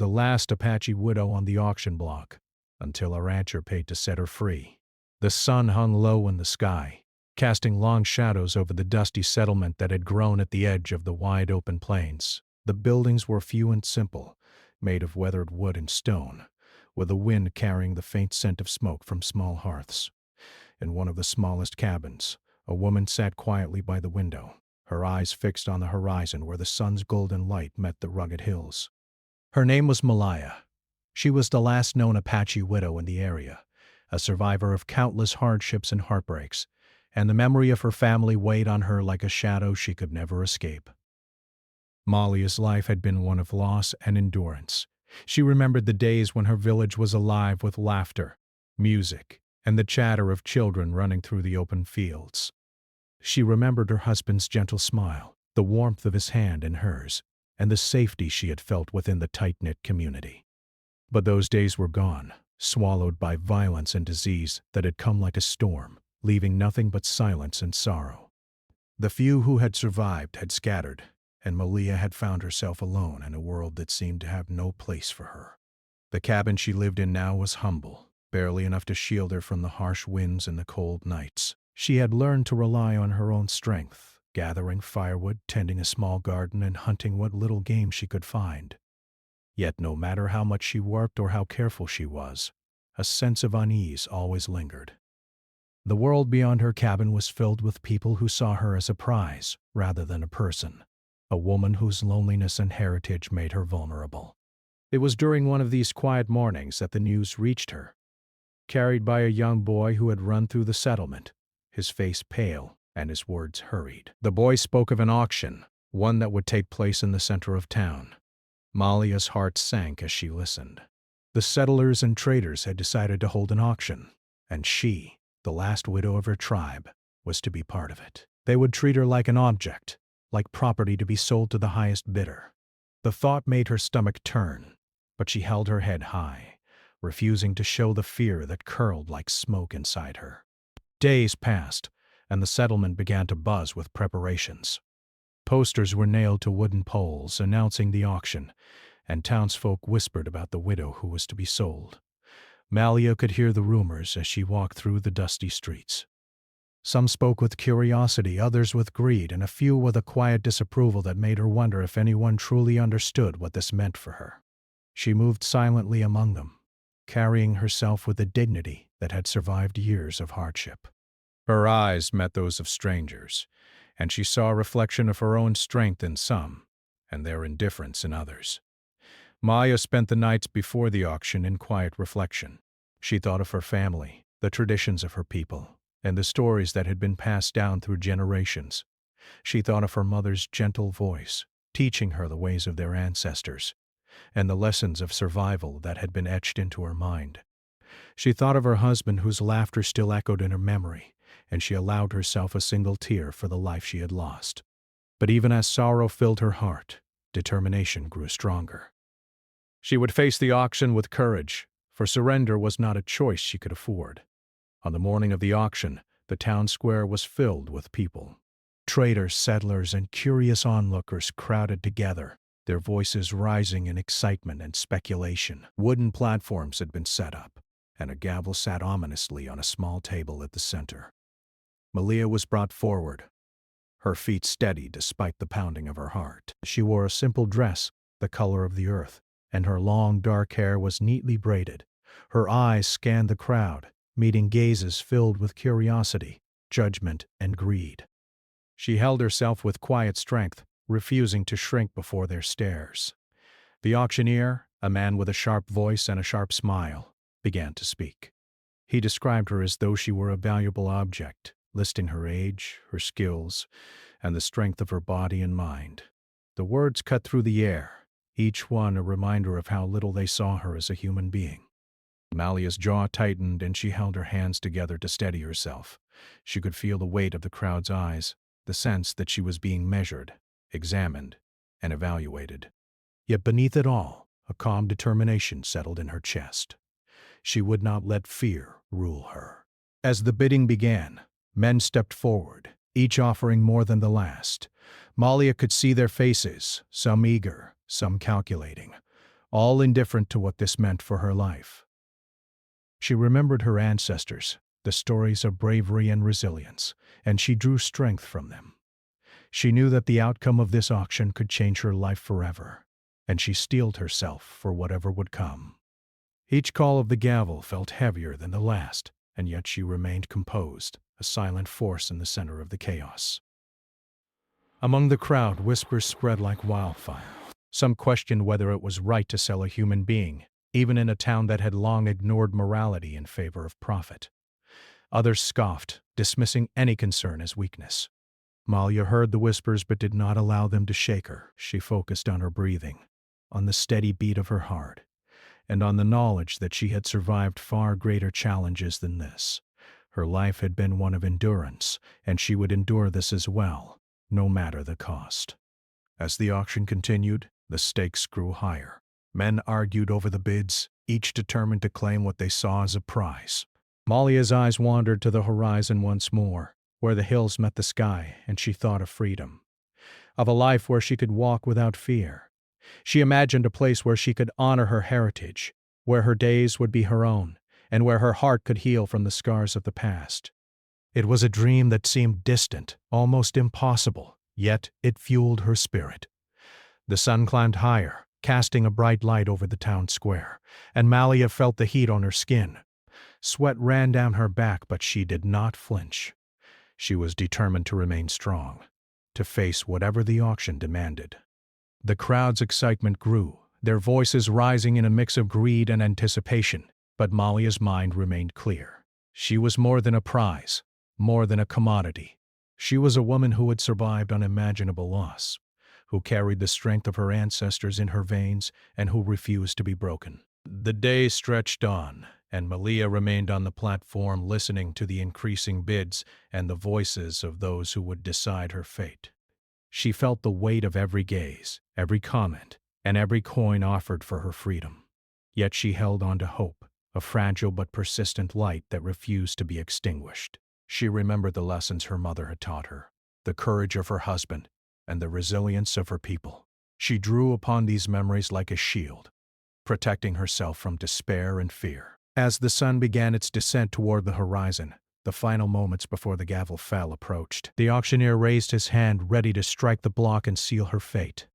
the last Apache widow on the auction block, until a rancher paid to set her free. The sun hung low in the sky, casting long shadows over the dusty settlement that had grown at the edge of the wide open plains. The buildings were few and simple, made of weathered wood and stone, with the wind carrying the faint scent of smoke from small hearths. In one of the smallest cabins, a woman sat quietly by the window, her eyes fixed on the horizon where the sun's golden light met the rugged hills. Her name was Malaya. She was the last known Apache widow in the area, a survivor of countless hardships and heartbreaks, and the memory of her family weighed on her like a shadow she could never escape. Malia's life had been one of loss and endurance. She remembered the days when her village was alive with laughter, music, and the chatter of children running through the open fields. She remembered her husband's gentle smile, the warmth of his hand in hers, and the safety she had felt within the tight-knit community. But those days were gone, swallowed by violence and disease that had come like a storm, leaving nothing but silence and sorrow. The few who had survived had scattered, and Malia had found herself alone in a world that seemed to have no place for her. The cabin she lived in now was humble, barely enough to shield her from the harsh winds and the cold nights. She had learned to rely on her own strength, gathering firewood, tending a small garden, and hunting what little game she could find. Yet no matter how much she worked or how careful she was, a sense of unease always lingered. The world beyond her cabin was filled with people who saw her as a prize rather than a person, a woman whose loneliness and heritage made her vulnerable. It was during one of these quiet mornings that the news reached her, carried by a young boy who had run through the settlement, his face pale and his words hurried. The boy spoke of an auction, one that would take place in the center of town. Malia's heart sank as she listened. The settlers and traders had decided to hold an auction, and she, the last widow of her tribe, was to be part of it. They would treat her like an object, like property to be sold to the highest bidder. The thought made her stomach turn, but she held her head high, refusing to show the fear that curled like smoke inside her. Days passed, and the settlement began to buzz with preparations. Posters were nailed to wooden poles announcing the auction, and townsfolk whispered about the widow who was to be sold. Malia could hear the rumors as she walked through the dusty streets. Some spoke with curiosity, others with greed, and a few with a quiet disapproval that made her wonder if anyone truly understood what this meant for her. She moved silently among them, carrying herself with a dignity that had survived years of hardship. Her eyes met those of strangers, and she saw a reflection of her own strength in some, and their indifference in others. Maya spent the nights before the auction in quiet reflection. She thought of her family, the traditions of her people, and the stories that had been passed down through generations. She thought of her mother's gentle voice, teaching her the ways of their ancestors, and the lessons of survival that had been etched into her mind. She thought of her husband whose laughter still echoed in her memory, and she allowed herself a single tear for the life she had lost. But even as sorrow filled her heart, determination grew stronger. She would face the auction with courage, for surrender was not a choice she could afford. On the morning of the auction, the town square was filled with people. Traders, settlers, and curious onlookers crowded together, their voices rising in excitement and speculation. Wooden platforms had been set up, and a gavel sat ominously on a small table at the center. Malia was brought forward, her feet steady despite the pounding of her heart. She wore a simple dress, the color of the earth, and her long dark hair was neatly braided. Her eyes scanned the crowd, meeting gazes filled with curiosity, judgment, and greed. She held herself with quiet strength, refusing to shrink before their stares. The auctioneer, a man with a sharp voice and a sharp smile, began to speak. He described her as though she were a valuable object, listing her age, her skills, and the strength of her body and mind. The words cut through the air, each one a reminder of how little they saw her as a human being. Malia's jaw tightened and she held her hands together to steady herself. She could feel the weight of the crowd's eyes, the sense that she was being measured, examined, and evaluated. Yet beneath it all, a calm determination settled in her chest. She would not let fear rule her. As the bidding began, men stepped forward, each offering more than the last. Malia could see their faces, some eager, some calculating. all indifferent to what this meant for her life. She remembered her ancestors, the stories of bravery and resilience, and she drew strength from them. She knew that the outcome of this auction could change her life forever, and she steeled herself for whatever would come. Each call of the gavel felt heavier than the last, and yet she remained composed, a silent force in the center of the chaos. Among the crowd, whispers spread like wildfire. Some questioned whether it was right to sell a human being, even in a town that had long ignored morality in favor of profit. Others scoffed, dismissing any concern as weakness. Malia heard the whispers but did not allow them to shake her. She focused on her breathing, on the steady beat of her heart, and on the knowledge that she had survived far greater challenges than this. Her life had been one of endurance, and she would endure this as well, no matter the cost. As the auction continued, the stakes grew higher. Men argued over the bids, each determined to claim what they saw as a prize. Malia's eyes wandered to the horizon once more, where the hills met the sky, and she thought of freedom, of a life where she could walk without fear. She imagined a place where she could honor her heritage, where her days would be her own, and where her heart could heal from the scars of the past. It was a dream that seemed distant, almost impossible, yet it fueled her spirit. The sun climbed higher, casting a bright light over the town square, and Malia felt the heat on her skin. Sweat ran down her back, but she did not flinch. She was determined to remain strong, to face whatever the auction demanded. The crowd's excitement grew, their voices rising in a mix of greed and anticipation, but Malia's mind remained clear. She was more than a prize, more than a commodity. She was a woman who had survived unimaginable loss, who carried the strength of her ancestors in her veins and who refused to be broken. The day stretched on, and Malia remained on the platform listening to the increasing bids and the voices of those who would decide her fate. She felt the weight of every gaze, every comment, and every coin offered for her freedom. Yet she held on to hope, a fragile but persistent light that refused to be extinguished. She remembered the lessons her mother had taught her, the courage of her husband, and the resilience of her people. She drew upon these memories like a shield, protecting herself from despair and fear. As the sun began its descent toward the horizon, the final moments before the gavel fell approached. The auctioneer raised his hand, ready to strike the block and seal her fate.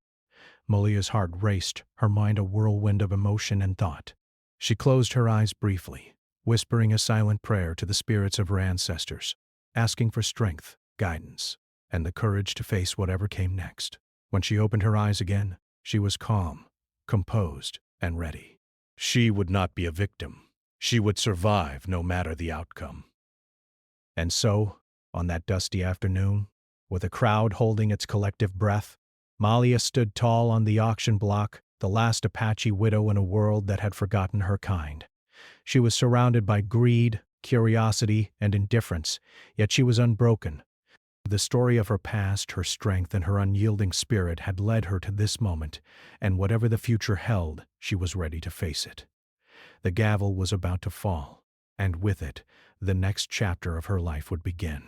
Malia's heart raced, her mind a whirlwind of emotion and thought. She closed her eyes briefly, whispering a silent prayer to the spirits of her ancestors, asking for strength, guidance, and the courage to face whatever came next. When she opened her eyes again, she was calm, composed, and ready. She would not be a victim. She would survive no matter the outcome. And so, on that dusty afternoon, with a crowd holding its collective breath, Malia stood tall on the auction block, the last Apache widow in a world that had forgotten her kind. She was surrounded by greed, curiosity, and indifference, yet she was unbroken. The story of her past, her strength, and her unyielding spirit had led her to this moment, and whatever the future held, she was ready to face it. The gavel was about to fall, and with it, the next chapter of her life would begin.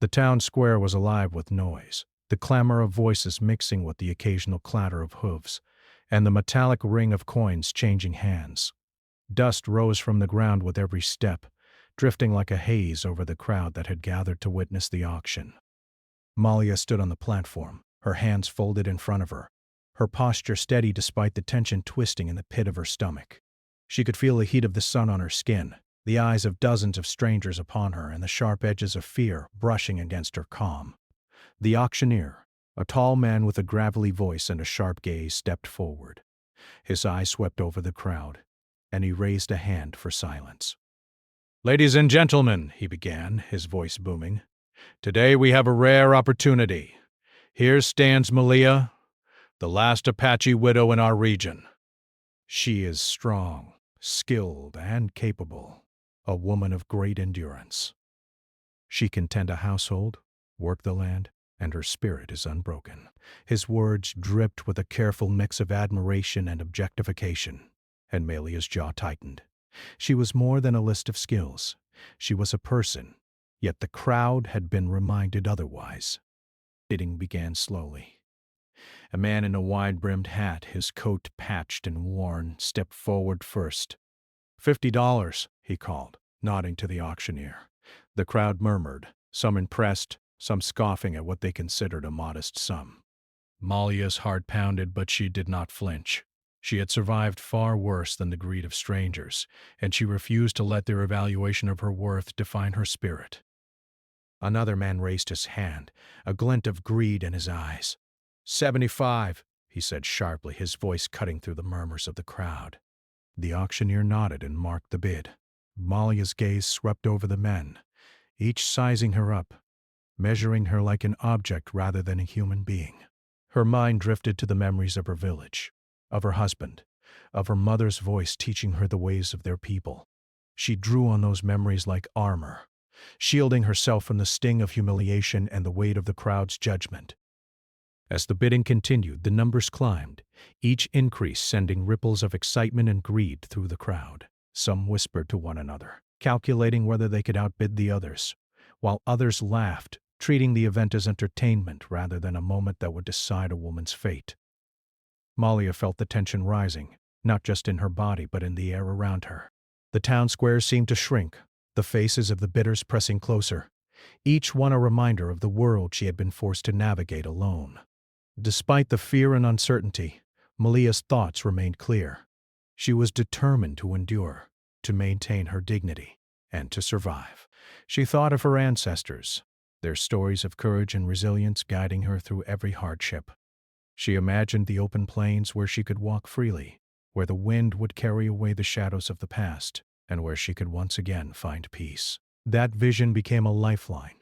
The town square was alive with noise, the clamor of voices mixing with the occasional clatter of hooves, and the metallic ring of coins changing hands. Dust rose from the ground with every step, drifting like a haze over the crowd that had gathered to witness the auction. Malia stood on the platform, her hands folded in front of her, her posture steady despite the tension twisting in the pit of her stomach. She could feel the heat of the sun on her skin, the eyes of dozens of strangers upon her, and the sharp edges of fear brushing against her calm. The auctioneer, a tall man with a gravelly voice and a sharp gaze, stepped forward. His eyes swept over the crowd, and he raised a hand for silence. "Ladies and gentlemen," he began, his voice booming, "today we have a rare opportunity. Here stands Malia, the last Apache widow in our region. She is strong, skilled, and capable, a woman of great endurance. She can tend a household, work the land, and her spirit is unbroken." His words dripped with a careful mix of admiration and objectification, and Malia's jaw tightened. She was more than a list of skills. She was a person, yet the crowd had been reminded otherwise. Bidding began slowly. A man in a wide-brimmed hat, his coat patched and worn, stepped forward first. $50, he called, nodding to the auctioneer. The crowd murmured, some impressed, some scoffing at what they considered a modest sum. Malia's heart pounded, but she did not flinch. She had survived far worse than the greed of strangers, and she refused to let their evaluation of her worth define her spirit. Another man raised his hand, a glint of greed in his eyes. 75, he said sharply, his voice cutting through the murmurs of the crowd. The auctioneer nodded and marked the bid. Malia's gaze swept over the men, each sizing her up, measuring her like an object rather than a human being. Her mind drifted to the memories of her village, of her husband, of her mother's voice teaching her the ways of their people. She drew on those memories like armor, shielding herself from the sting of humiliation and the weight of the crowd's judgment. As the bidding continued, the numbers climbed, each increase sending ripples of excitement and greed through the crowd. Some whispered to one another, calculating whether they could outbid the others, while others laughed, treating the event as entertainment rather than a moment that would decide a woman's fate. Malia felt the tension rising, not just in her body but in the air around her. The town squares seemed to shrink, the faces of the bidders pressing closer, each one a reminder of the world she had been forced to navigate alone. Despite the fear and uncertainty, Malia's thoughts remained clear. She was determined to endure, to maintain her dignity, and to survive. She thought of her ancestors, their stories of courage and resilience guiding her through every hardship. She imagined the open plains where she could walk freely, where the wind would carry away the shadows of the past, and where she could once again find peace. That vision became a lifeline,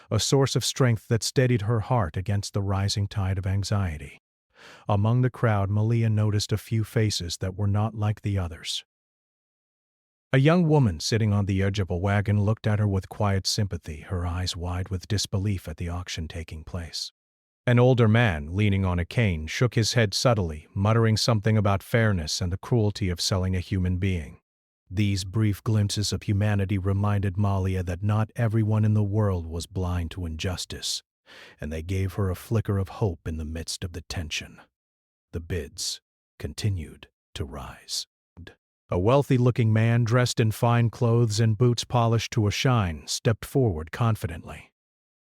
a source of strength that steadied her heart against the rising tide of anxiety. Among the crowd, Malia noticed a few faces that were not like the others. A young woman sitting on the edge of a wagon looked at her with quiet sympathy, her eyes wide with disbelief at the auction taking place. An older man, leaning on a cane, shook his head subtly, muttering something about fairness and the cruelty of selling a human being. These brief glimpses of humanity reminded Malia that not everyone in the world was blind to injustice, and they gave her a flicker of hope in the midst of the tension. The bids continued to rise. A wealthy-looking man dressed in fine clothes and boots polished to a shine stepped forward confidently.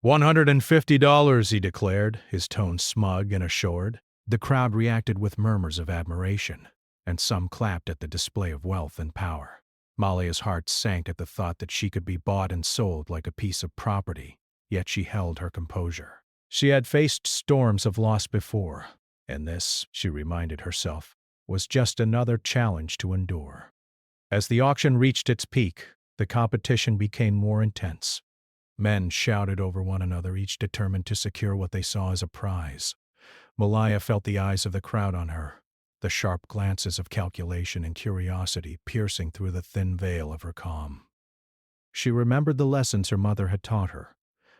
$150, he declared, his tone smug and assured. The crowd reacted with murmurs of admiration, and some clapped at the display of wealth and power. Malia's heart sank at the thought that she could be bought and sold like a piece of property, yet she held her composure. She had faced storms of loss before, and this, she reminded herself, was just another challenge to endure. As the auction reached its peak, the competition became more intense. Men shouted over one another, each determined to secure what they saw as a prize. Malia felt the eyes of the crowd on her, the sharp glances of calculation and curiosity piercing through the thin veil of her calm. She remembered the lessons her mother had taught her,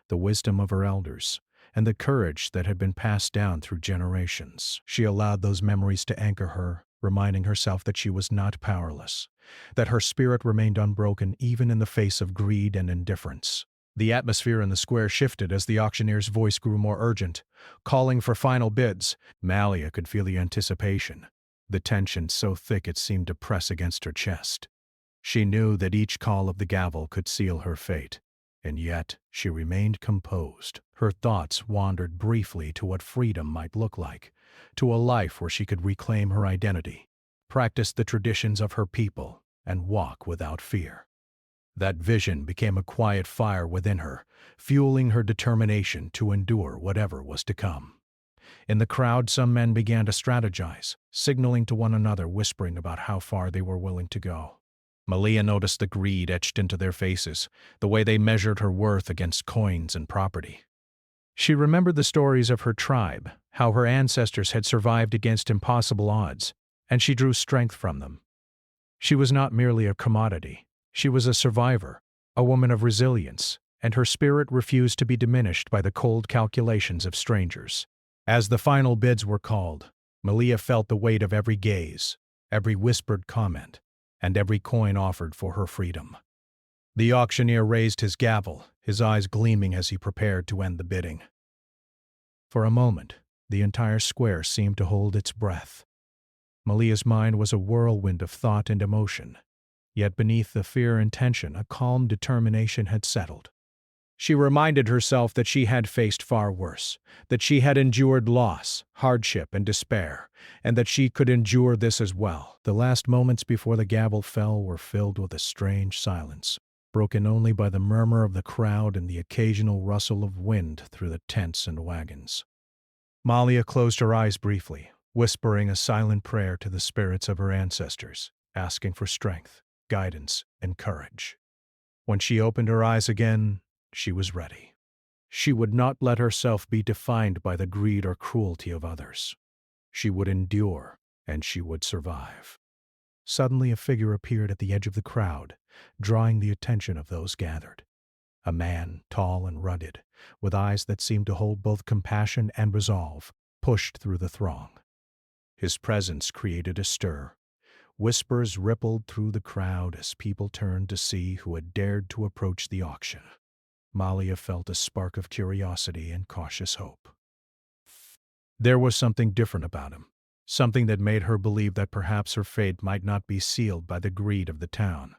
the wisdom of her elders, and the courage that had been passed down through generations. She allowed those memories to anchor her, reminding herself that she was not powerless, that her spirit remained unbroken even in the face of greed and indifference. The atmosphere in the square shifted as the auctioneer's voice grew more urgent, calling for final bids. Malia could feel the anticipation, the tension so thick it seemed to press against her chest. She knew that each call of the gavel could seal her fate, and yet she remained composed. Her thoughts wandered briefly to what freedom might look like, to a life where she could reclaim her identity, practice the traditions of her people, and walk without fear. That vision became a quiet fire within her, fueling her determination to endure whatever was to come. In the crowd, some men began to strategize, signaling to one another, whispering about how far they were willing to go. Malia noticed the greed etched into their faces, the way they measured her worth against coins and property. She remembered the stories of her tribe, how her ancestors had survived against impossible odds, and she drew strength from them. She was not merely a commodity. She was a survivor, a woman of resilience, and her spirit refused to be diminished by the cold calculations of strangers. As the final bids were called, Malia felt the weight of every gaze, every whispered comment, and every coin offered for her freedom. The auctioneer raised his gavel, his eyes gleaming as he prepared to end the bidding. For a moment, The entire square seemed to hold its breath. Malia's mind was a whirlwind of thought and emotion, yet beneath the fear and tension, a calm determination had settled. She reminded herself that she had faced far worse, that she had endured loss, hardship, and despair, and that she could endure this as well. The last moments before the gavel fell were filled with a strange silence, broken only by the murmur of the crowd and the occasional rustle of wind through the tents and wagons. Malia closed her eyes briefly, whispering a silent prayer to the spirits of her ancestors, asking for strength, guidance, and courage. When she opened her eyes again, she was ready. She would not let herself be defined by the greed or cruelty of others. She would endure, and she would survive. Suddenly a figure appeared at the edge of the crowd, drawing the attention of those gathered. A man, tall and rugged, with eyes that seemed to hold both compassion and resolve, pushed through the throng. His presence created a stir. Whispers rippled through the crowd as people turned to see who had dared to approach the auction. Malia felt a spark of curiosity and cautious hope. There was something different about him, something that made her believe that perhaps her fate might not be sealed by the greed of the town.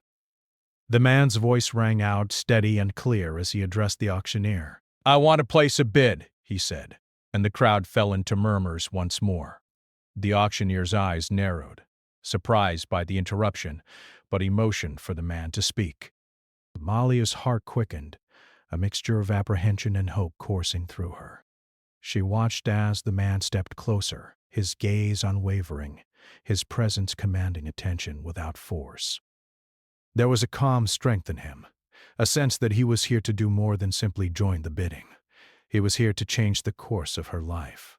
The man's voice rang out steady and clear as he addressed the auctioneer. "I want to place a bid," he said, and the crowd fell into murmurs once more. The auctioneer's eyes narrowed, surprised by the interruption, but he motioned for the man to speak. Malia's heart quickened, a mixture of apprehension and hope coursing through her. She watched as the man stepped closer, his gaze unwavering, his presence commanding attention without force. There was a calm strength in him, a sense that he was here to do more than simply join the bidding. He was here to change the course of her life.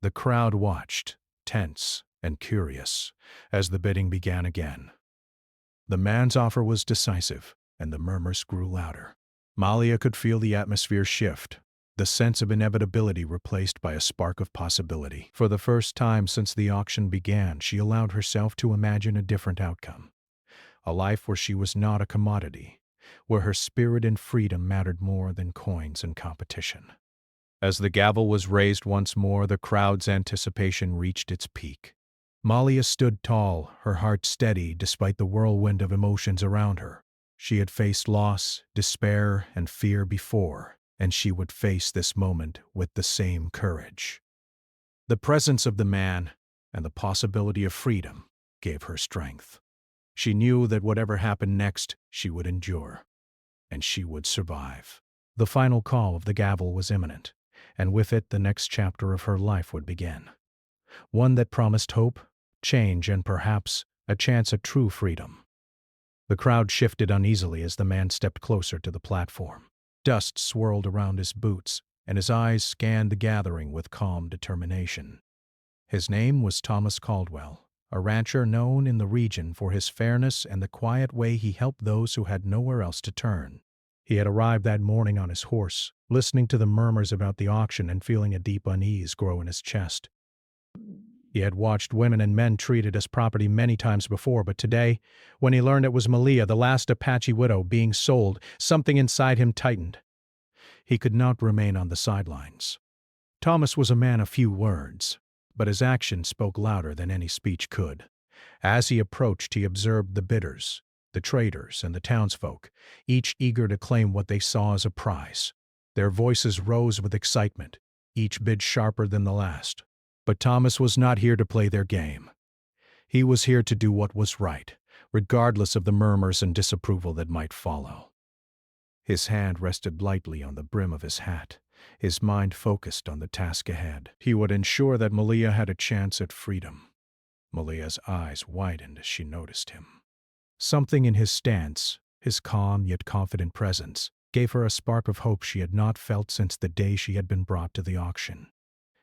The crowd watched, tense and curious, as the bidding began again. The man's offer was decisive, and the murmurs grew louder. Malia could feel the atmosphere shift, the sense of inevitability replaced by a spark of possibility. For the first time since the auction began, she allowed herself to imagine a different outcome. A life where she was not a commodity, where her spirit and freedom mattered more than coins and competition. As the gavel was raised once more, the crowd's anticipation reached its peak. Malia stood tall, her heart steady despite the whirlwind of emotions around her. She had faced loss, despair, and fear before, and she would face this moment with the same courage. The presence of the man and the possibility of freedom gave her strength. She knew that whatever happened next, she would endure, and she would survive. The final call of the gavel was imminent, and with it the next chapter of her life would begin. One that promised hope, change, and perhaps a chance at true freedom. The crowd shifted uneasily as the man stepped closer to the platform. Dust swirled around his boots, and his eyes scanned the gathering with calm determination. His name was Thomas Caldwell, a rancher known in the region for his fairness and the quiet way he helped those who had nowhere else to turn. He had arrived that morning on his horse, listening to the murmurs about the auction and feeling a deep unease grow in his chest. He had watched women and men treated as property many times before, but today, when he learned it was Malia, the last Apache widow, being sold, something inside him tightened. He could not remain on the sidelines. Thomas was a man of few words, but his actions spoke louder than any speech could. As he approached, he observed the bidders, the traders, and the townsfolk, each eager to claim what they saw as a prize. Their voices rose with excitement, each bid sharper than the last. But Thomas was not here to play their game. He was here to do what was right, regardless of the murmurs and disapproval that might follow. His hand rested lightly on the brim of his hat, his mind focused on the task ahead. He would ensure that Malia had a chance at freedom. Malia's eyes widened as she noticed him. Something in his stance, his calm yet confident presence, gave her a spark of hope she had not felt since the day she had been brought to the auction.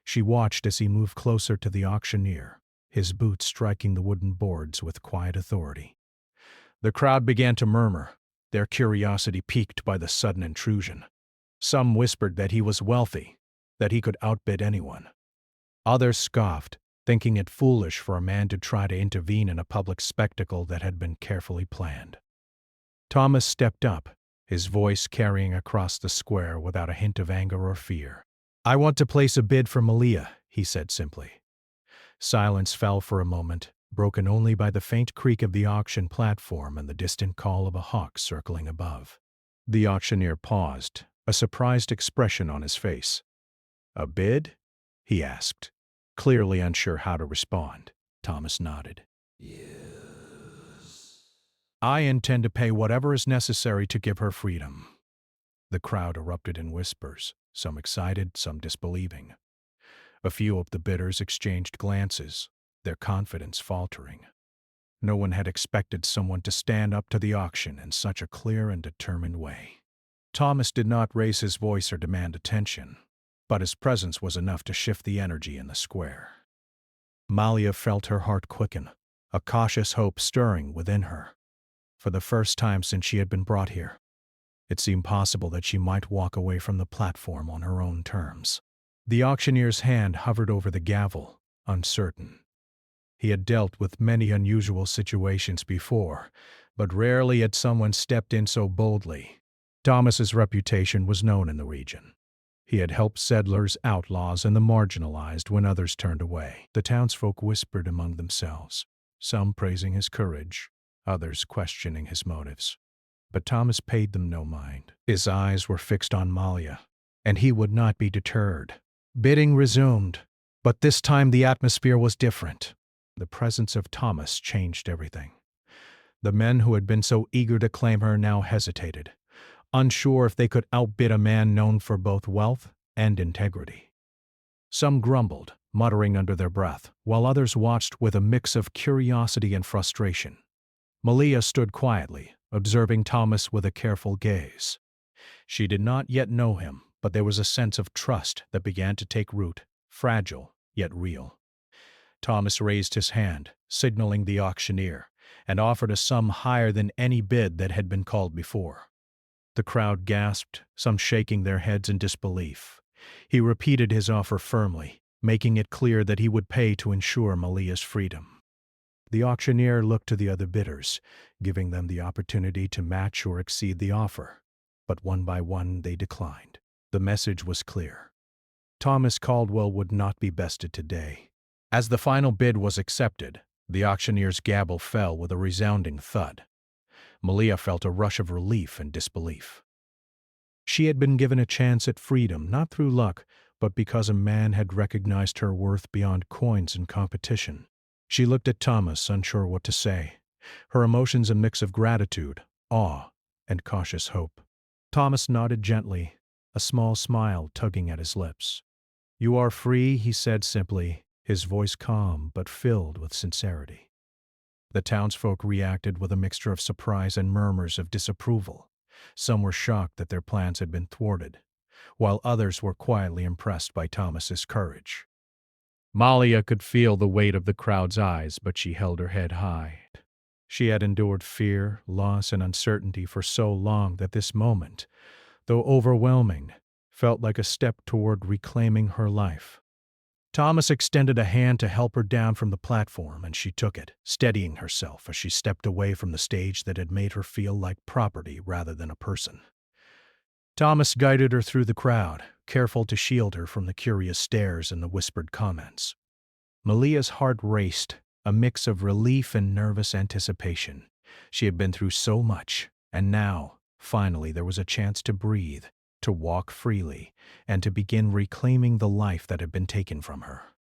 She watched as he moved closer to the auctioneer, his boots striking the wooden boards with quiet authority. The crowd began to murmur, their curiosity piqued by the sudden intrusion. Some whispered that he was wealthy, that he could outbid anyone. Others scoffed, thinking it foolish for a man to try to intervene in a public spectacle that had been carefully planned. Thomas stepped up, his voice carrying across the square without a hint of anger or fear. "I want to place a bid for Malia," he said simply. Silence fell for a moment, broken only by the faint creak of the auction platform and the distant call of a hawk circling above. The auctioneer paused, a surprised expression on his face. "A bid?" he asked, clearly unsure how to respond. Thomas nodded. Yes. "I intend to pay whatever is necessary to give her freedom." The crowd erupted in whispers, some excited, some disbelieving. A few of the bidders exchanged glances, their confidence faltering. No one had expected someone to stand up to the auction in such a clear and determined way. Thomas did not raise his voice or demand attention, but his presence was enough to shift the energy in the square. Malia felt her heart quicken, a cautious hope stirring within her. For the first time since she had been brought here, it seemed possible that she might walk away from the platform on her own terms. The auctioneer's hand hovered over the gavel, uncertain. He had dealt with many unusual situations before, but rarely had someone stepped in so boldly. Thomas's reputation was known in the region. He had helped settlers, outlaws, and the marginalized when others turned away. The townsfolk whispered among themselves, some praising his courage, others questioning his motives. But Thomas paid them no mind. His eyes were fixed on Malia, and he would not be deterred. Bidding resumed, but this time the atmosphere was different. The presence of Thomas changed everything. The men who had been so eager to claim her now hesitated, unsure if they could outbid a man known for both wealth and integrity. Some grumbled, muttering under their breath, while others watched with a mix of curiosity and frustration. Malia stood quietly, observing Thomas with a careful gaze. She did not yet know him, but there was a sense of trust that began to take root, fragile yet real. Thomas raised his hand, signaling the auctioneer, and offered a sum higher than any bid that had been called before. The crowd gasped, some shaking their heads in disbelief. He repeated his offer firmly, making it clear that he would pay to ensure Malia's freedom. The auctioneer looked to the other bidders, giving them the opportunity to match or exceed the offer, but one by one they declined. The message was clear. Thomas Caldwell would not be bested today. As the final bid was accepted, the auctioneer's gavel fell with a resounding thud. Malia felt a rush of relief and disbelief. She had been given a chance at freedom, not through luck, but because a man had recognized her worth beyond coins and competition. She looked at Thomas, unsure what to say, her emotions a mix of gratitude, awe, and cautious hope. Thomas nodded gently, a small smile tugging at his lips. "You are free," he said simply, his voice calm but filled with sincerity. The townsfolk reacted with a mixture of surprise and murmurs of disapproval. Some were shocked that their plans had been thwarted, while others were quietly impressed by Thomas's courage. Malia could feel the weight of the crowd's eyes, but she held her head high. She had endured fear, loss, and uncertainty for so long that this moment, though overwhelming, felt like a step toward reclaiming her life. Thomas extended a hand to help her down from the platform, and she took it, steadying herself as she stepped away from the stage that had made her feel like property rather than a person. Thomas guided her through the crowd, careful to shield her from the curious stares and the whispered comments. Malia's heart raced, a mix of relief and nervous anticipation. She had been through so much, and now, finally, there was a chance to breathe, to walk freely, and to begin reclaiming the life that had been taken from her.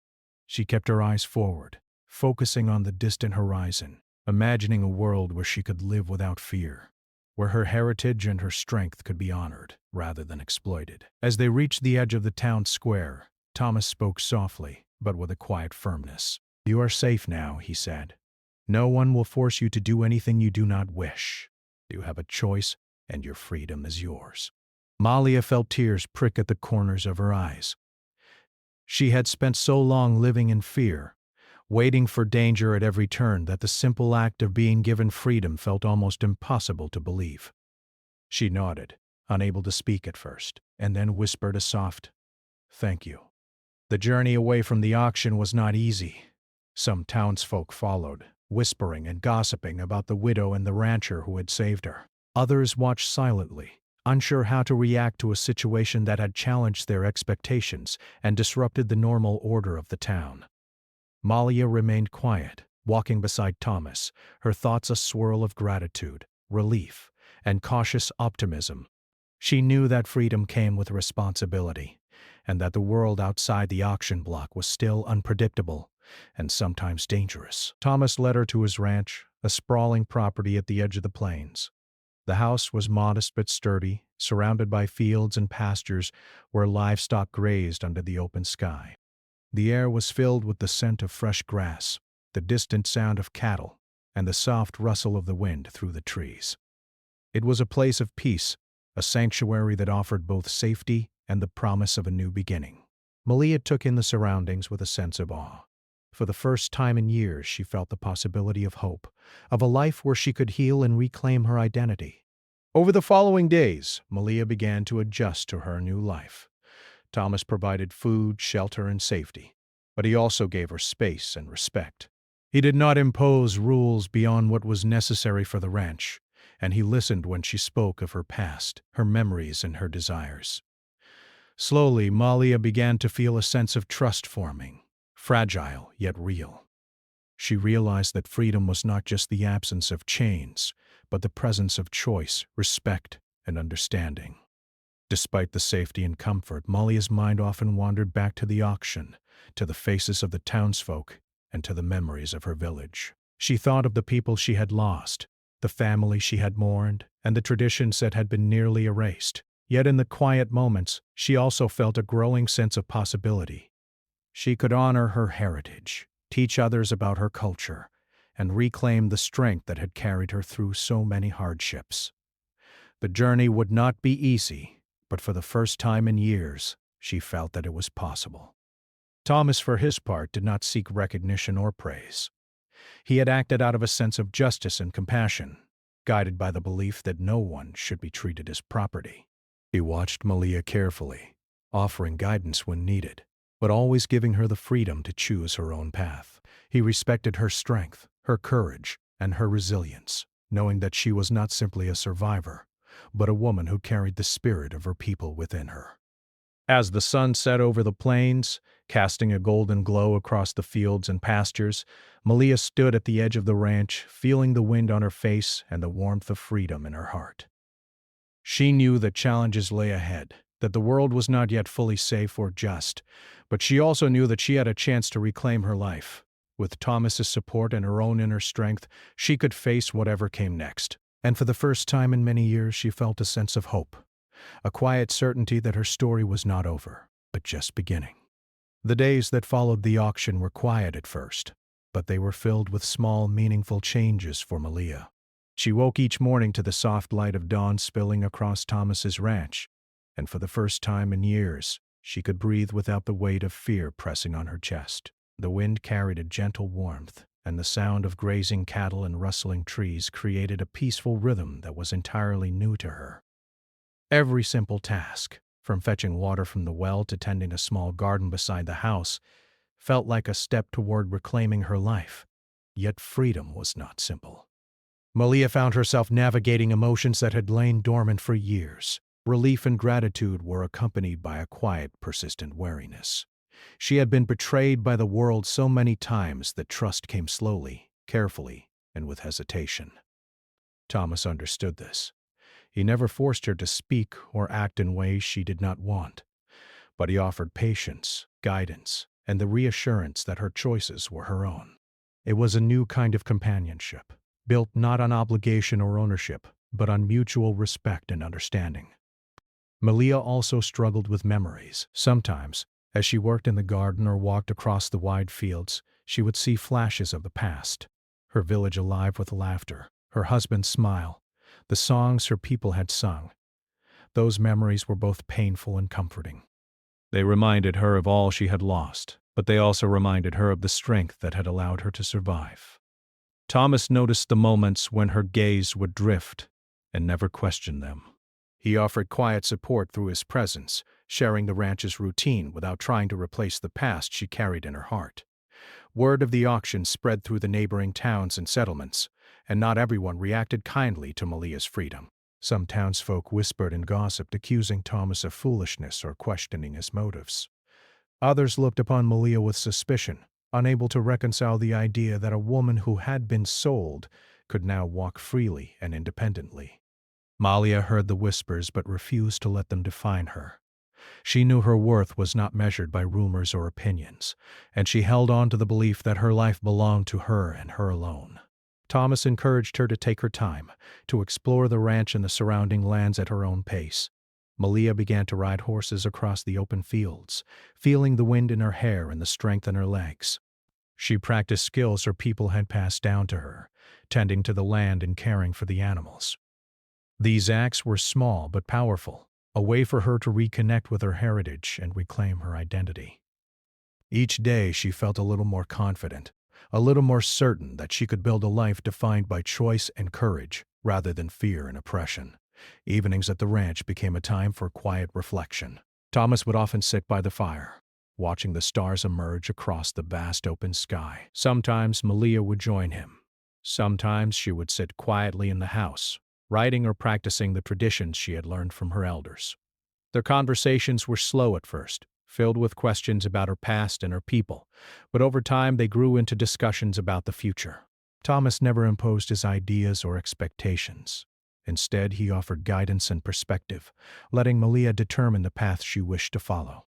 She kept her eyes forward, focusing on the distant horizon, imagining a world where she could live without fear, where her heritage and her strength could be honored rather than exploited. As they reached the edge of the town square, Thomas spoke softly, but with a quiet firmness. "You are safe now," he said. "No one will force you to do anything you do not wish. You have a choice, and your freedom is yours." Malia felt tears prick at the corners of her eyes. She had spent so long living in fear, waiting for danger at every turn, that the simple act of being given freedom felt almost impossible to believe. She nodded, unable to speak at first, and then whispered a soft, "Thank you." The journey away from the auction was not easy. Some townsfolk followed, whispering and gossiping about the widow and the rancher who had saved her. Others watched silently, unsure how to react to a situation that had challenged their expectations and disrupted the normal order of the town. Malia remained quiet, walking beside Thomas, her thoughts a swirl of gratitude, relief, and cautious optimism. She knew that freedom came with responsibility, and that the world outside the auction block was still unpredictable and sometimes dangerous. Thomas led her to his ranch, a sprawling property at the edge of the plains. The house was modest but sturdy, surrounded by fields and pastures where livestock grazed under the open sky. The air was filled with the scent of fresh grass, the distant sound of cattle, and the soft rustle of the wind through the trees. It was a place of peace, a sanctuary that offered both safety and the promise of a new beginning. Malia took in the surroundings with a sense of awe. For the first time in years, she felt the possibility of hope, of a life where she could heal and reclaim her identity. Over the following days, Malia began to adjust to her new life. Thomas provided food, shelter, and safety, but he also gave her space and respect. He did not impose rules beyond what was necessary for the ranch, and he listened when she spoke of her past, her memories, and her desires. Slowly, Malia began to feel a sense of trust forming, fragile yet real. She realized that freedom was not just the absence of chains, but the presence of choice, respect, and understanding. Despite the safety and comfort, Malia's mind often wandered back to the auction, to the faces of the townsfolk, and to the memories of her village. She thought of the people she had lost, the family she had mourned, and the traditions that had been nearly erased. Yet in the quiet moments, she also felt a growing sense of possibility. She could honor her heritage, teach others about her culture, and reclaim the strength that had carried her through so many hardships. The journey would not be easy, but for the first time in years, she felt that it was possible. Thomas, for his part, did not seek recognition or praise. He had acted out of a sense of justice and compassion, guided by the belief that no one should be treated as property. He watched Malia carefully, offering guidance when needed, but always giving her the freedom to choose her own path. He respected her strength, her courage, and her resilience, knowing that she was not simply a survivor, but a woman who carried the spirit of her people within her. As the sun set over the plains, casting a golden glow across the fields and pastures, Malia stood at the edge of the ranch, feeling the wind on her face and the warmth of freedom in her heart. She knew that challenges lay ahead, that the world was not yet fully safe or just, but she also knew that she had a chance to reclaim her life. With Thomas's support and her own inner strength, she could face whatever came next. And for the first time in many years, she felt a sense of hope, a quiet certainty that her story was not over, but just beginning. The days that followed the auction were quiet at first, but they were filled with small, meaningful changes for Malia. She woke each morning to the soft light of dawn spilling across Thomas's ranch, and for the first time in years, she could breathe without the weight of fear pressing on her chest. The wind carried a gentle warmth, and the sound of grazing cattle and rustling trees created a peaceful rhythm that was entirely new to her. Every simple task, from fetching water from the well to tending a small garden beside the house, felt like a step toward reclaiming her life. Yet freedom was not simple. Malia found herself navigating emotions that had lain dormant for years. Relief and gratitude were accompanied by a quiet, persistent wariness. She had been betrayed by the world so many times that trust came slowly, carefully, and with hesitation. Thomas understood this. He never forced her to speak or act in ways she did not want, but he offered patience, guidance, and the reassurance that her choices were her own. It was a new kind of companionship, built not on obligation or ownership, but on mutual respect and understanding. Malia also struggled with memories. Sometimes, as she worked in the garden or walked across the wide fields, she would see flashes of the past, her village alive with laughter, her husband's smile, the songs her people had sung. Those memories were both painful and comforting. They reminded her of all she had lost, but they also reminded her of the strength that had allowed her to survive. Thomas noticed the moments when her gaze would drift and never questioned them. He offered quiet support through his presence, sharing the ranch's routine without trying to replace the past she carried in her heart. Word of the auction spread through the neighboring towns and settlements, and not everyone reacted kindly to Malia's freedom. Some townsfolk whispered and gossiped, accusing Thomas of foolishness or questioning his motives. Others looked upon Malia with suspicion, unable to reconcile the idea that a woman who had been sold could now walk freely and independently. Malia heard the whispers but refused to let them define her. She knew her worth was not measured by rumors or opinions, and she held on to the belief that her life belonged to her and her alone. Thomas encouraged her to take her time, to explore the ranch and the surrounding lands at her own pace. Malia began to ride horses across the open fields, feeling the wind in her hair and the strength in her legs. She practiced skills her people had passed down to her, tending to the land and caring for the animals. These acts were small but powerful, a way for her to reconnect with her heritage and reclaim her identity. Each day she felt a little more confident, a little more certain that she could build a life defined by choice and courage rather than fear and oppression. Evenings at the ranch became a time for quiet reflection. Thomas would often sit by the fire, watching the stars emerge across the vast open sky. Sometimes Malia would join him. Sometimes she would sit quietly in the house, writing or practicing the traditions she had learned from her elders. Their conversations were slow at first, filled with questions about her past and her people, but over time they grew into discussions about the future. Thomas never imposed his ideas or expectations. Instead, he offered guidance and perspective, letting Malia determine the path she wished to follow.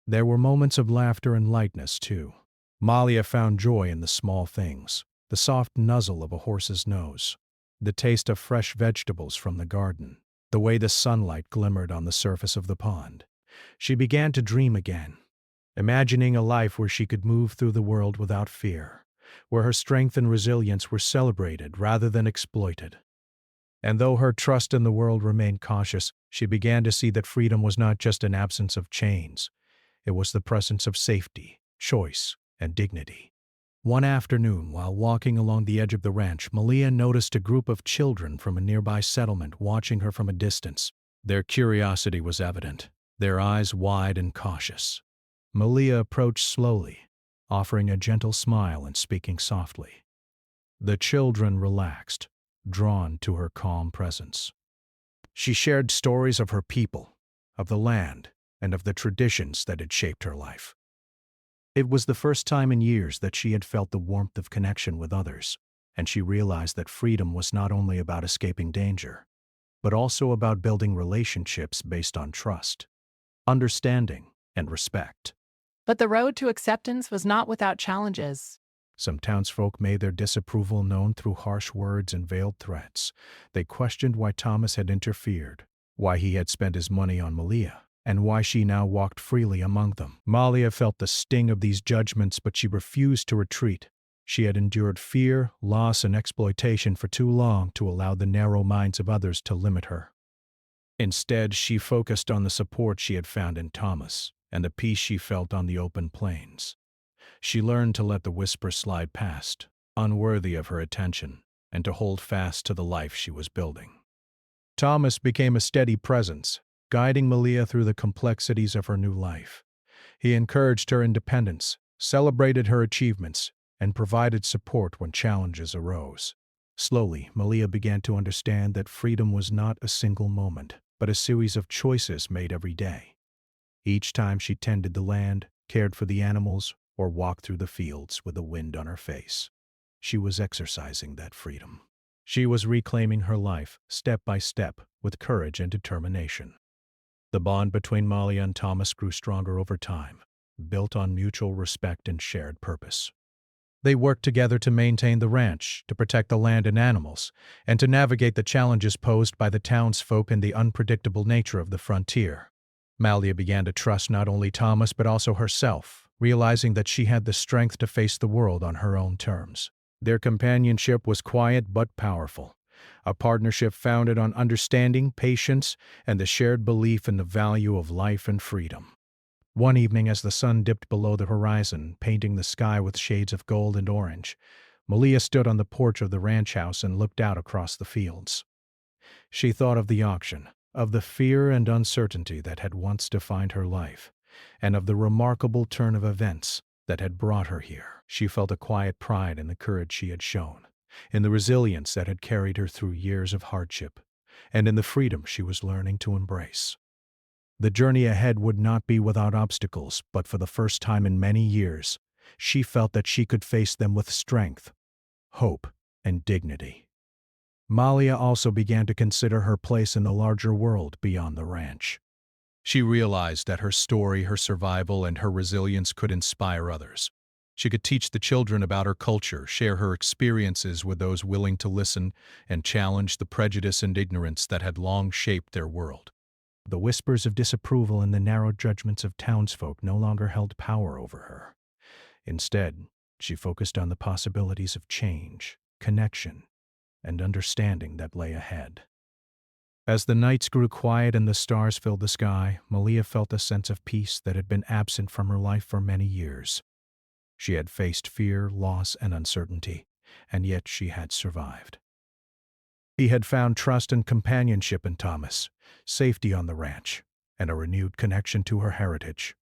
There were moments of laughter and lightness, too. Malia found joy in the small things, the soft nuzzle of a horse's nose, the taste of fresh vegetables from the garden, the way the sunlight glimmered on the surface of the pond. She began to dream again, imagining a life where she could move through the world without fear, where her strength and resilience were celebrated rather than exploited. And though her trust in the world remained cautious, she began to see that freedom was not just an absence of chains. It was the presence of safety, choice, and dignity. One afternoon, while walking along the edge of the ranch, Malia noticed a group of children from a nearby settlement watching her from a distance. Their curiosity was evident, their eyes wide and cautious. Malia approached slowly, offering a gentle smile and speaking softly. The children relaxed, drawn to her calm presence. She shared stories of her people, of the land, and of the traditions that had shaped her life. It was the first time in years that she had felt the warmth of connection with others, and she realized that freedom was not only about escaping danger, but also about building relationships based on trust, understanding, and respect. But the road to acceptance was not without challenges. Some townsfolk made their disapproval known through harsh words and veiled threats. They questioned why Thomas had interfered, why he had spent his money on Malia, and why she now walked freely among them. Malia felt the sting of these judgments, but she refused to retreat. She had endured fear, loss, and exploitation for too long to allow the narrow minds of others to limit her. Instead, she focused on the support she had found in Thomas and the peace she felt on the open plains. She learned to let the whisper slide past, unworthy of her attention, and to hold fast to the life she was building. Thomas became a steady presence, guiding Malia through the complexities of her new life. He encouraged her independence, celebrated her achievements, and provided support when challenges arose. Slowly, Malia began to understand that freedom was not a single moment, but a series of choices made every day. Each time she tended the land, cared for the animals, or walked through the fields with the wind on her face, she was exercising that freedom. She was reclaiming her life, step by step, with courage and determination. The bond between Malia and Thomas grew stronger over time, built on mutual respect and shared purpose. They worked together to maintain the ranch, to protect the land and animals, and to navigate the challenges posed by the townsfolk and the unpredictable nature of the frontier. Malia began to trust not only Thomas but also herself, realizing that she had the strength to face the world on her own terms. Their companionship was quiet but powerful, a partnership founded on understanding, patience, and the shared belief in the value of life and freedom. One evening, as the sun dipped below the horizon, painting the sky with shades of gold and orange, Malia stood on the porch of the ranch house and looked out across the fields. She thought of the auction, of the fear and uncertainty that had once defined her life, and of the remarkable turn of events that had brought her here. She felt a quiet pride in the courage she had shown, in the resilience that had carried her through years of hardship. and in the freedom she was learning to embrace. The journey ahead would not be without obstacles, but for the first time in many years, she felt that she could face them with strength, hope, and dignity. Malia also began to consider her place in the larger world beyond the ranch. She realized that her story, her survival, and her resilience could inspire others. She could teach the children about her culture, share her experiences with those willing to listen, and challenge the prejudice and ignorance that had long shaped their world. The whispers of disapproval and the narrow judgments of townsfolk no longer held power over her. Instead, she focused on the possibilities of change, connection, and understanding that lay ahead. As the nights grew quiet and the stars filled the sky, Malia felt a sense of peace that had been absent from her life for many years. She had faced fear, loss, and uncertainty, and yet she had survived. He had found trust and companionship in Thomas, safety on the ranch, and a renewed connection to her heritage.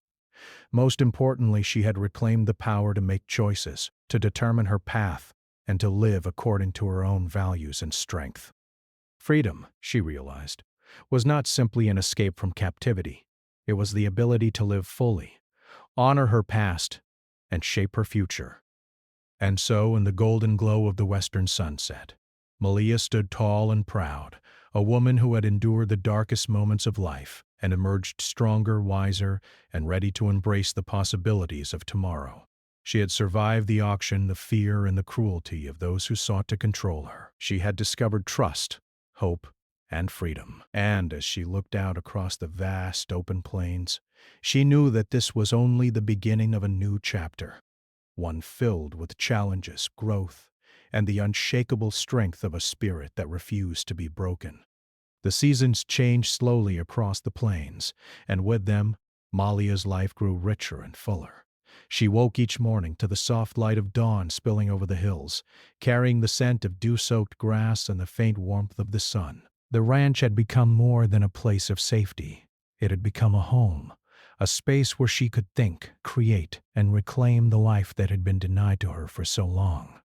Most importantly, she had reclaimed the power to make choices, to determine her path, and to live according to her own values and strength. Freedom, she realized, was not simply an escape from captivity. It was the ability to live fully, honor her past, and shape her future. And so, in the golden glow of the western sunset, Malia stood tall and proud, a woman who had endured the darkest moments of life and emerged stronger, wiser, and ready to embrace the possibilities of tomorrow. She had survived the auction, the fear, and the cruelty of those who sought to control her. She had discovered trust, hope, and freedom. And as she looked out across the vast open plains, she knew that this was only the beginning of a new chapter, one filled with challenges, growth, and the unshakable strength of a spirit that refused to be broken. The seasons changed slowly across the plains, and with them, Malia's life grew richer and fuller. She woke each morning to the soft light of dawn spilling over the hills, carrying the scent of dew-soaked grass and the faint warmth of the sun. The ranch had become more than a place of safety. It had become a home, a space where she could think, create, and reclaim the life that had been denied to her for so long.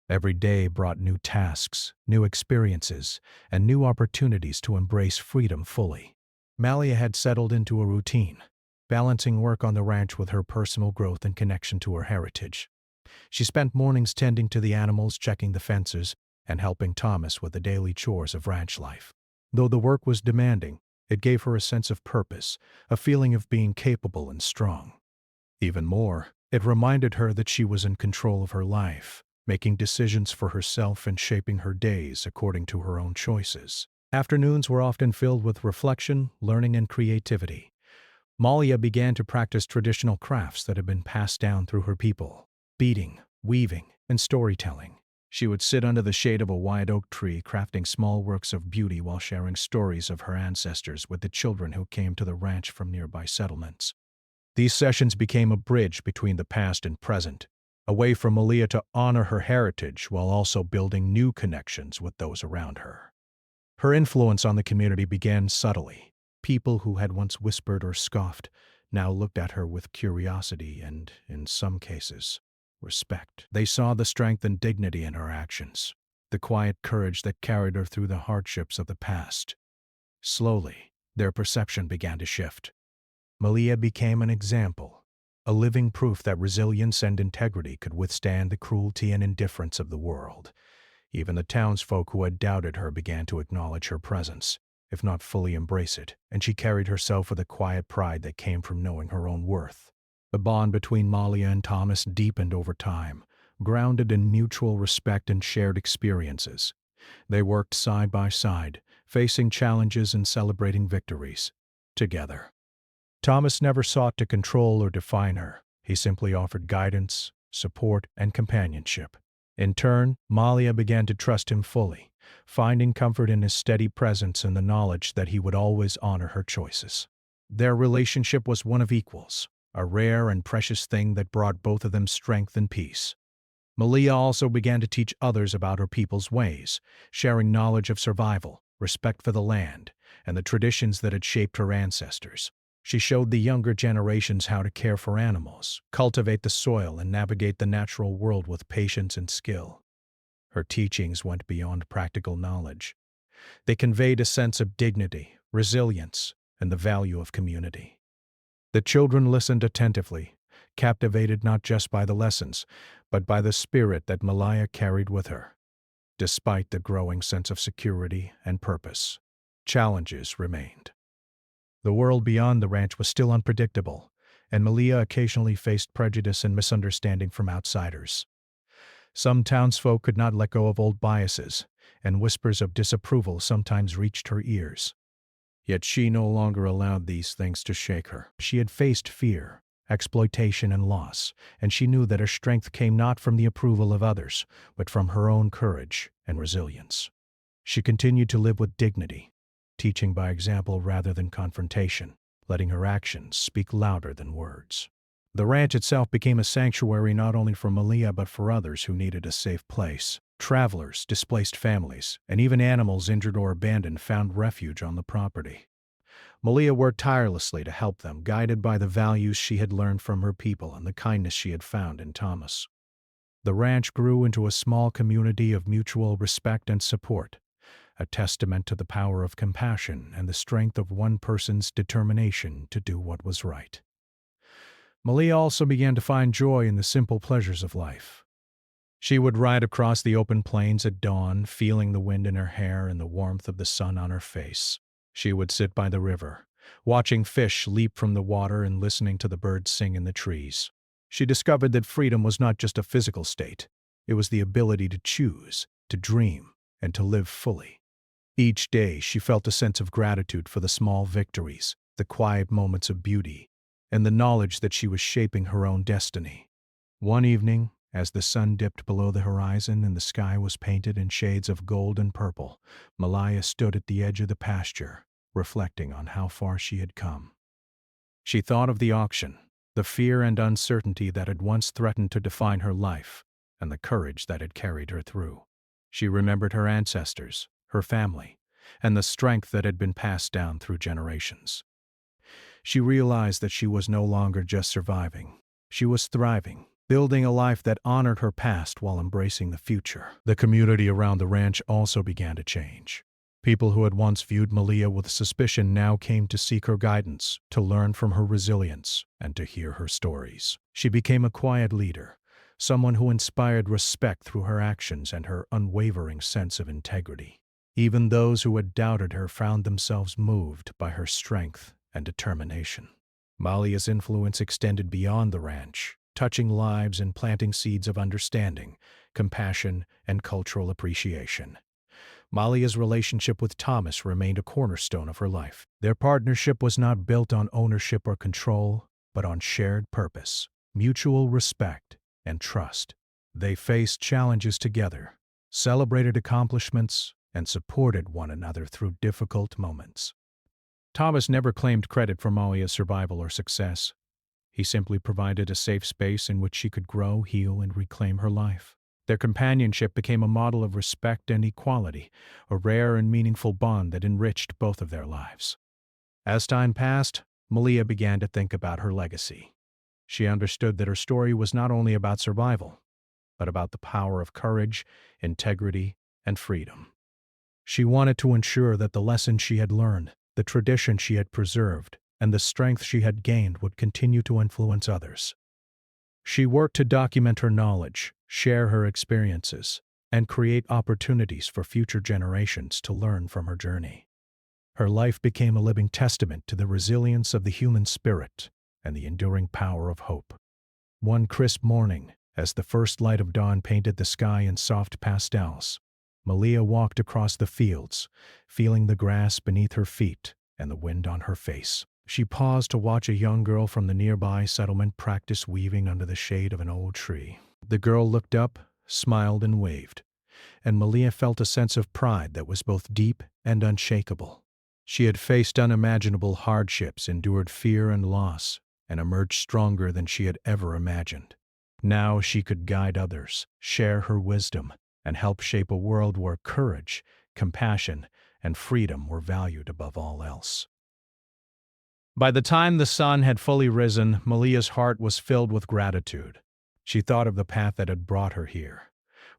Every day brought new tasks, new experiences, and new opportunities to embrace freedom fully. Malia had settled into a routine, balancing work on the ranch with her personal growth and connection to her heritage. She spent mornings tending to the animals, checking the fences, and helping Thomas with the daily chores of ranch life. Though the work was demanding, it gave her a sense of purpose, a feeling of being capable and strong. Even more, it reminded her that she was in control of her life, making decisions for herself and shaping her days according to her own choices. Afternoons were often filled with reflection, learning, and creativity. Malia began to practice traditional crafts that had been passed down through her people: beading, weaving, and storytelling. She would sit under the shade of a wide oak tree, crafting small works of beauty while sharing stories of her ancestors with the children who came to the ranch from nearby settlements. These sessions became a bridge between the past and present, a way for Malia to honor her heritage while also building new connections with those around her. Her influence on the community began subtly. People who had once whispered or scoffed now looked at her with curiosity and, in some cases, respect. They saw the strength and dignity in her actions, the quiet courage that carried her through the hardships of the past. Slowly, their perception began to shift. Malia became an example, a living proof that resilience and integrity could withstand the cruelty and indifference of the world. Even the townsfolk who had doubted her began to acknowledge her presence, if not fully embrace it, and she carried herself with a quiet pride that came from knowing her own worth. The bond between Malia and Thomas deepened over time, grounded in mutual respect and shared experiences. They worked side by side, facing challenges and celebrating victories, together. Thomas never sought to control or define her. He simply offered guidance, support, and companionship. In turn, Malia began to trust him fully, finding comfort in his steady presence and the knowledge that he would always honor her choices. Their relationship was one of equals, a rare and precious thing that brought both of them strength and peace. Malia also began to teach others about her people's ways, sharing knowledge of survival, respect for the land, and the traditions that had shaped her ancestors. She showed the younger generations how to care for animals, cultivate the soil, and navigate the natural world with patience and skill. Her teachings went beyond practical knowledge. They conveyed a sense of dignity, resilience, and the value of community. The children listened attentively, captivated not just by the lessons, but by the spirit that Malaya carried with her. Despite the growing sense of security and purpose, challenges remained. The world beyond the ranch was still unpredictable, and Malia occasionally faced prejudice and misunderstanding from outsiders. Some townsfolk could not let go of old biases, and whispers of disapproval sometimes reached her ears. Yet she no longer allowed these things to shake her. She had faced fear, exploitation, and loss, and she knew that her strength came not from the approval of others, but from her own courage and resilience. She continued to live with dignity, teaching by example rather than confrontation, letting her actions speak louder than words. The ranch itself became a sanctuary not only for Malia but for others who needed a safe place. Travelers, displaced families, and even animals injured or abandoned found refuge on the property. Malia worked tirelessly to help them, guided by the values she had learned from her people and the kindness she had found in Thomas. The ranch grew into a small community of mutual respect and support, a testament to the power of compassion and the strength of one person's determination to do what was right. Malia also began to find joy in the simple pleasures of life. She would ride across the open plains at dawn, feeling the wind in her hair and the warmth of the sun on her face. She would sit by the river, watching fish leap from the water and listening to the birds sing in the trees. She discovered that freedom was not just a physical state. It was the ability to choose, to dream, and to live fully. Each day she felt a sense of gratitude for the small victories, the quiet moments of beauty, and the knowledge that she was shaping her own destiny. One evening, as the sun dipped below the horizon and the sky was painted in shades of gold and purple, Malaya stood at the edge of the pasture, reflecting on how far she had come. She thought of the auction, the fear and uncertainty that had once threatened to define her life, and the courage that had carried her through. She remembered her ancestors, her family, and the strength that had been passed down through generations. She realized that she was no longer just surviving. She was thriving, building a life that honored her past while embracing the future. The community around the ranch also began to change. People who had once viewed Malia with suspicion now came to seek her guidance, to learn from her resilience, and to hear her stories. She became a quiet leader, someone who inspired respect through her actions and her unwavering sense of integrity. Even those who had doubted her found themselves moved by her strength and determination. Malia's influence extended beyond the ranch, touching lives and planting seeds of understanding, compassion, and cultural appreciation. Malia's relationship with Thomas remained a cornerstone of her life. Their partnership was not built on ownership or control, but on shared purpose, mutual respect, and trust. They faced challenges together, celebrated accomplishments, and supported one another through difficult moments. Thomas never claimed credit for Malia's survival or success. He simply provided a safe space in which she could grow, heal, and reclaim her life. Their companionship became a model of respect and equality, a rare and meaningful bond that enriched both of their lives. As time passed, Malia began to think about her legacy. She understood that her story was not only about survival, but about the power of courage, integrity, and freedom. She wanted to ensure that the lessons she had learned, the tradition she had preserved, and the strength she had gained would continue to influence others. She worked to document her knowledge, share her experiences, and create opportunities for future generations to learn from her journey. Her life became a living testament to the resilience of the human spirit and the enduring power of hope. One crisp morning, as the first light of dawn painted the sky in soft pastels, Malia walked across the fields, feeling the grass beneath her feet and the wind on her face. She paused to watch a young girl from the nearby settlement practice weaving under the shade of an old tree. The girl looked up, smiled, and waved, and Malia felt a sense of pride that was both deep and unshakable. She had faced unimaginable hardships, endured fear and loss, and emerged stronger than she had ever imagined. Now she could guide others, share her wisdom, and help shape a world where courage, compassion, and freedom were valued above all else. By the time the sun had fully risen, Malia's heart was filled with gratitude. She thought of the path that had brought her here,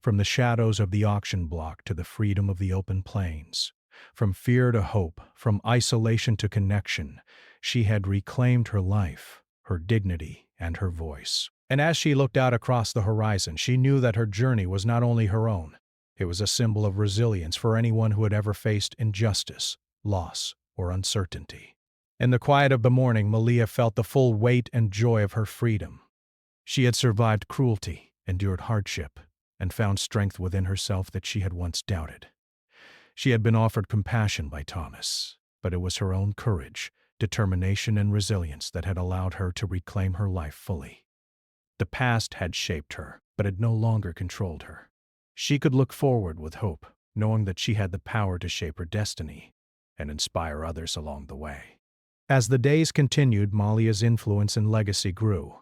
from the shadows of the auction block to the freedom of the open plains. From fear to hope, from isolation to connection, she had reclaimed her life, her dignity, and her voice. And as she looked out across the horizon, she knew that her journey was not only her own. It was a symbol of resilience for anyone who had ever faced injustice, loss, or uncertainty. In the quiet of the morning, Malia felt the full weight and joy of her freedom. She had survived cruelty, endured hardship, and found strength within herself that she had once doubted. She had been offered compassion by Thomas, but it was her own courage, determination, and resilience that had allowed her to reclaim her life fully. The past had shaped her, but it no longer controlled her. She could look forward with hope, knowing that she had the power to shape her destiny and inspire others along the way. As the days continued, Malia's influence and legacy grew.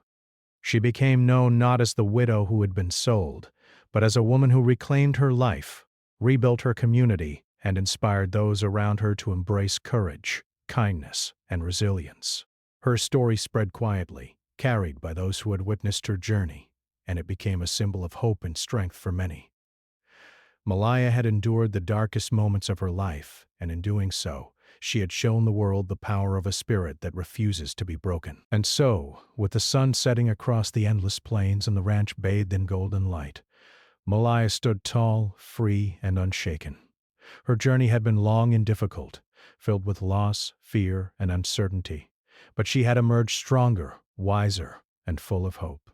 She became known not as the widow who had been sold, but as a woman who reclaimed her life, rebuilt her community, and inspired those around her to embrace courage, kindness, and resilience. Her story spread quietly, carried by those who had witnessed her journey, and it became a symbol of hope and strength for many. Malia had endured the darkest moments of her life, and in doing so, she had shown the world the power of a spirit that refuses to be broken. And so, with the sun setting across the endless plains and the ranch bathed in golden light, Malia stood tall, free, and unshaken. Her journey had been long and difficult, filled with loss, fear, and uncertainty, but she had emerged stronger, wiser, and full of hope.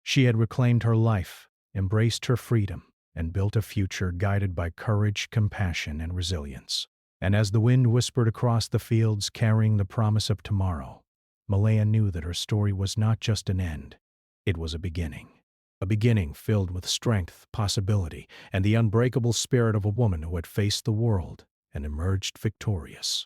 She had reclaimed her life, embraced her freedom, and built a future guided by courage, compassion, and resilience. And as the wind whispered across the fields carrying the promise of tomorrow, Malia knew that her story was not just an end, it was a beginning. A beginning filled with strength, possibility, and the unbreakable spirit of a woman who had faced the world and emerged victorious.